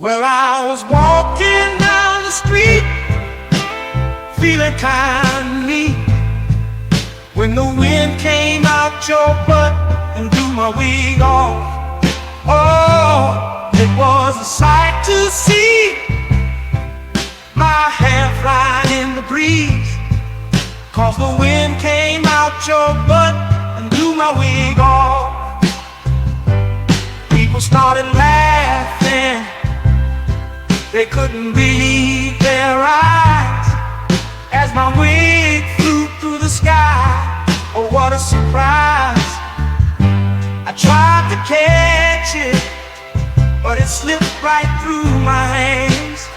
Well, I was walking down the street, feeling kind of neat, when the wind came out your butt and blew my wig off. Oh, it was a sight to see, my hair flying in the breeze, 'cause the wind came out your butt and blew my wig off. People started laughing, they couldn't believe their eyes as my wig flew through the sky. Oh, what a surprise. I tried to catch it, but it slipped right through my hands,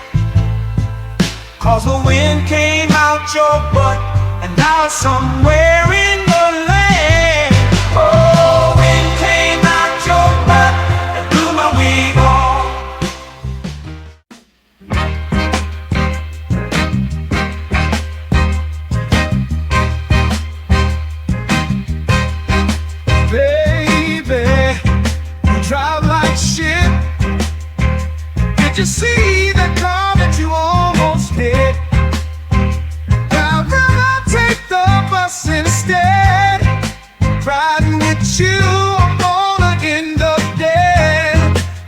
'cause the wind came out your butt and now it's somewhere in the land. Oh, wind came out your butt and blew my wig off. Drive like shit. Did you see that car that you almost hit? I'd rather take the bus instead. Riding with you, I'm gonna end up dead.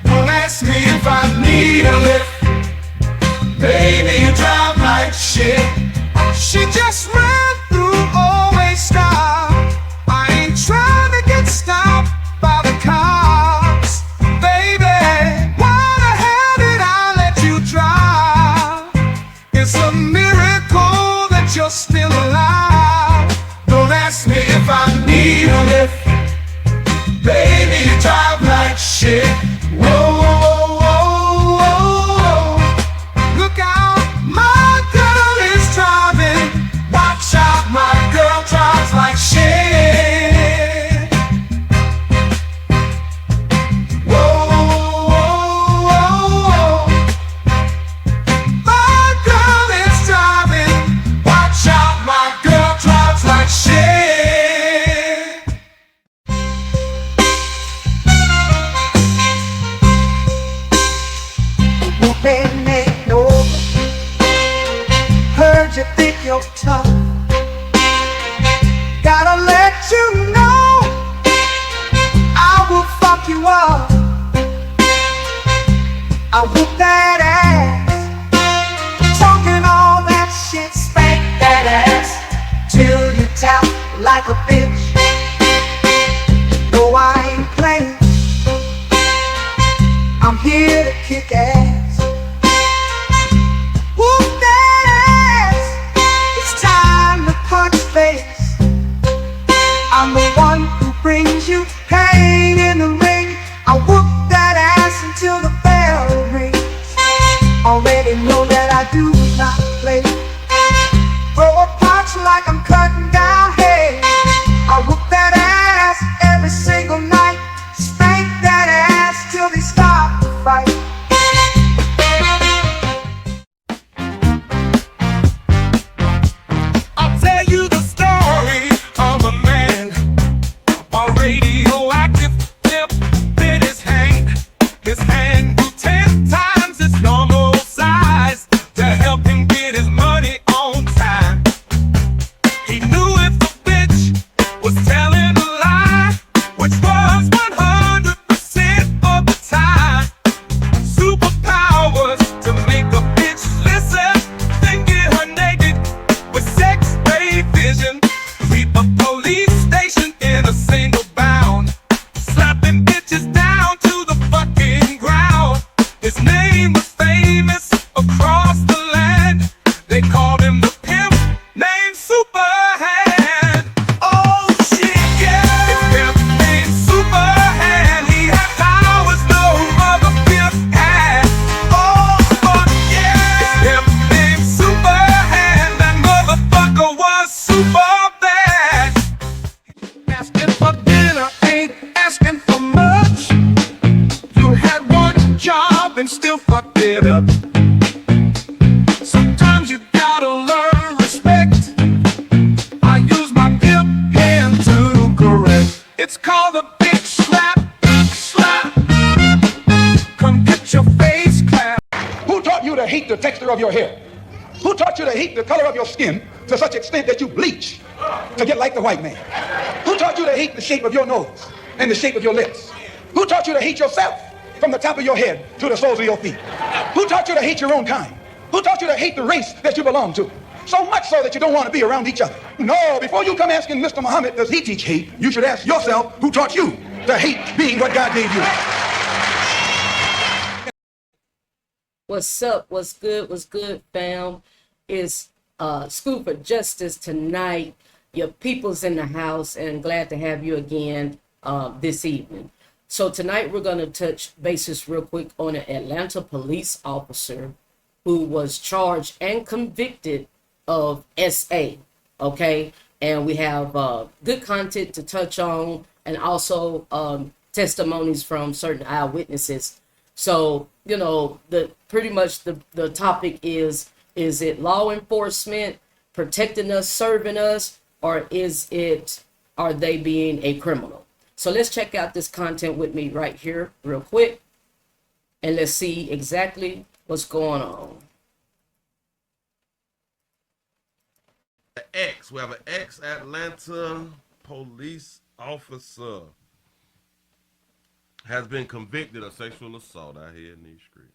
Don't ask me if I need a lift. Baby, you drive like shit. She just ran through, always stop. I ain't trying to get stopped by the car. You're still alive. Don't ask me if I need a lift. Baby, you drive like shit. Whoa, whoa, whoa, whoa, whoa. Look out, my girl is driving. Watch out, my girl drives like shit. Whoa, whoa, whoa, whoa. My girl is driving. Watch out, my girl drives like shit. Whooping ain't over. Heard you think you're tough. Gotta let you know I will fuck you up. I whoop that ass, talking all that shit, spank that ass till you tap like a bitch. No, I ain't playing, I'm here to kick ass. Whoop that ass, it's time to punch face. I'm the one who brings you pain in the ring. I whoop that ass until the bell rings. Already know that I do not play. Throw a punch like I'm cutting down hay. I whoop that ass every single night. Spank that ass till they stop the fight. I'll tell you the story of a man, a radioactive tip in his hand. His hand grew 10 times its normal size to help him get his money on time. He knew if the bitch was telling a lie, which was 100% of the time. Superpowers to make a bitch listen, then get her naked with sex-ray vision. Sweep a police station in a single bound, slapping bitches down to the fucking ground. His name was famous across the land. They called him the pimp named Superhand. Oh shit, yeah. His pimp named Superhand. He had powers no other pimp had. Oh fuck yeah. His pimp named Superhand. That motherfucker was super bad. Asking for dinner ain't asking for much. You had one job and still fucked it up. Sometimes you gotta learn respect. I use my pimp hand to correct. It's called a bitch slap, slap. Come get your face clapped. to hate the texture of your hair? Who taught you to hate the color of your skin to such extent that you bleach to get like the white man? Who taught you to hate the shape of your nose and the shape of your lips? Who taught you to hate yourself from the top of your head to the soles of your feet? Who taught you to hate your own kind? Who taught you to hate the race that you belong to? So much so that you don't want to be around each other. No, before you come asking Mr. Muhammad, does he teach hate? You should ask yourself, who taught you to hate being what God gave you? What's up? What's good? What's good, fam? It's School for Justice tonight. Your people's in the house, and glad to have you again this evening. So tonight we're going to touch bases real quick on an Atlanta police officer who was charged and convicted of SA. Okay, and we have good content to touch on, and also testimonies from certain eyewitnesses. So, you know, pretty much the topic is it law enforcement protecting us, serving us, or are they being a criminal? So let's check out this content with me right here real quick, and let's see exactly what's going on. We have an ex-Atlanta police officer has been convicted of sexual assault out here in these streets.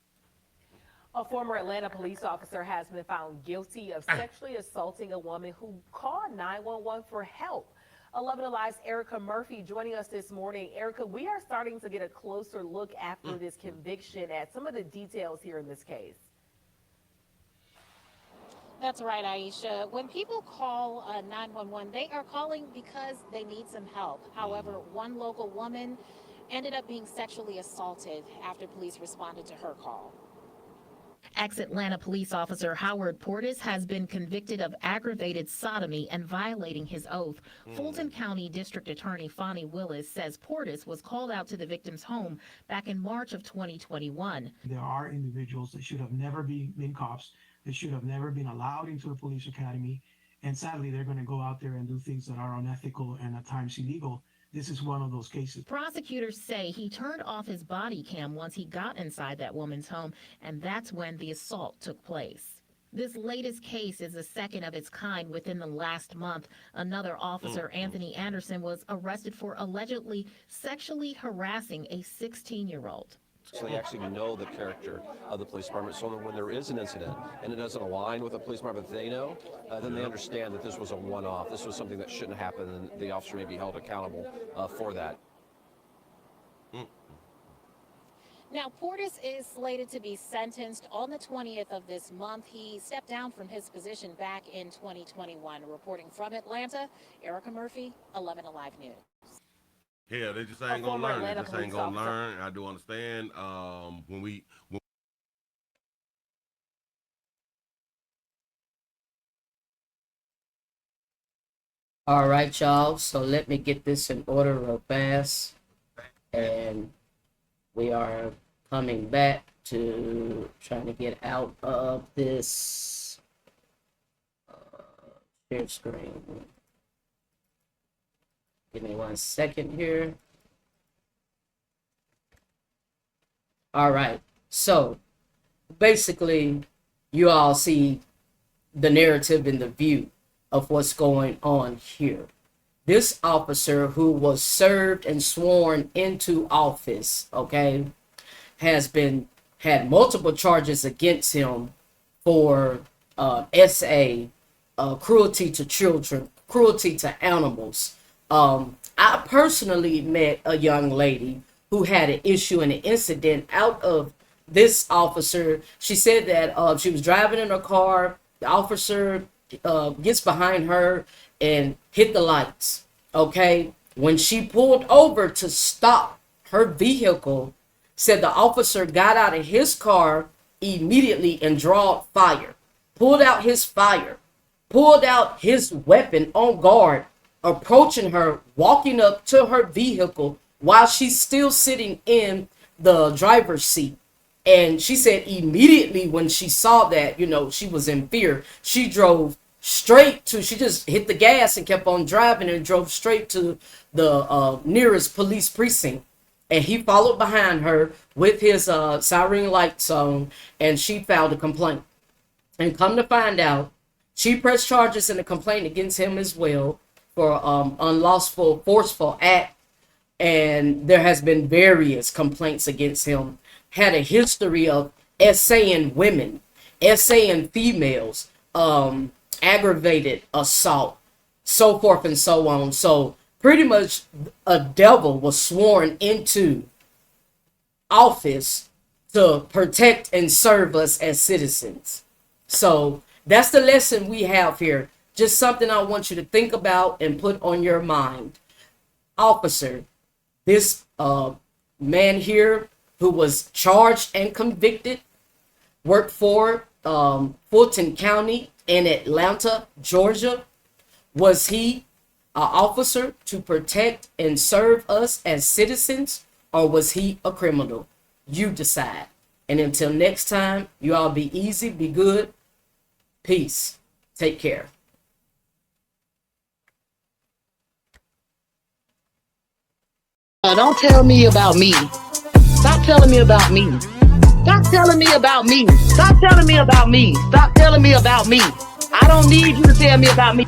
A former Atlanta police officer has been found guilty of sexually assaulting a woman who called 911 for help. 11 Alive's Erica Murphy joining us this morning. Erica, we are starting to get a closer look after this conviction at some of the details here in this case. That's right, Aisha. When people call 911, they are calling because they need some help. However, one local woman ended up being sexually assaulted after police responded to her call. Ex-Atlanta police officer Howard Portis has been convicted of aggravated sodomy and violating his oath. Fulton County District Attorney Fonnie Willis says Portis was called out to the victim's home back in March of 2021. There are individuals that should have never been cops, that should have never been allowed into the police academy, and sadly they're going to go out there and do things that are unethical and at times illegal. This is one of those cases. Prosecutors say he turned off his body cam once he got inside that woman's home, and that's when the assault took place. This latest case is the second of its kind within the last month. Another officer, Anthony Anderson, was arrested for allegedly sexually harassing a 16-year-old. So they actually know the character of the police department, so that when there is an incident and it doesn't align with the police department that they know, then they understand that this was a one-off. This was something that shouldn't happen, and the officer may be held accountable for that. Now, Portis is slated to be sentenced on the 20th of this month. He stepped down from his position back in 2021. Reporting from Atlanta, Erica Murphy, 11 Alive News. Yeah, they just ain't gonna learn. They just ain't gonna learn. I do understand. When All right, y'all. So let me get this in order real fast. And we are coming back to trying to get out of this share screen. Give me 1 second here. All right. So basically, you all see the narrative and the view of what's going on here. This officer who was served and sworn into office, okay, had multiple charges against him for SA, cruelty to children, cruelty to animals. I personally met a young lady who had an issue and an incident out of this officer. She said that she was driving in her car. The officer gets behind her and hit the lights. Okay, when she pulled over to stop her vehicle, said the officer got out of his car immediately and drawed fire, pulled out his weapon on guard, approaching her, walking up to her vehicle while she's still sitting in the driver's seat. And she said immediately when she saw that, you know, she was in fear. She drove straight to, she just hit the gas and kept on driving and drove straight to the nearest police precinct. and he followed behind her with his siren lights on, and she filed a complaint. And come to find out, she pressed charges in a complaint against him as well for unlawful, forceful act. And there has been various complaints against him. Had a history of essaying women, essaying females, aggravated assault, so forth and so on. So pretty much a devil was sworn into office to protect and serve us as citizens. So that's the lesson we have here. Just something I want you to think about and put on your mind. Officer, this man here who was charged and convicted worked for Fulton County in Atlanta, Georgia. Was he an officer to protect and serve us as citizens, or was he a criminal? You decide. And until next time, you all be easy, be good. Peace. Take care. Don't tell me about me. Stop telling me about me. Stop telling me about me. Stop telling me about me. Stop telling me about me. I don't need you to tell me about me.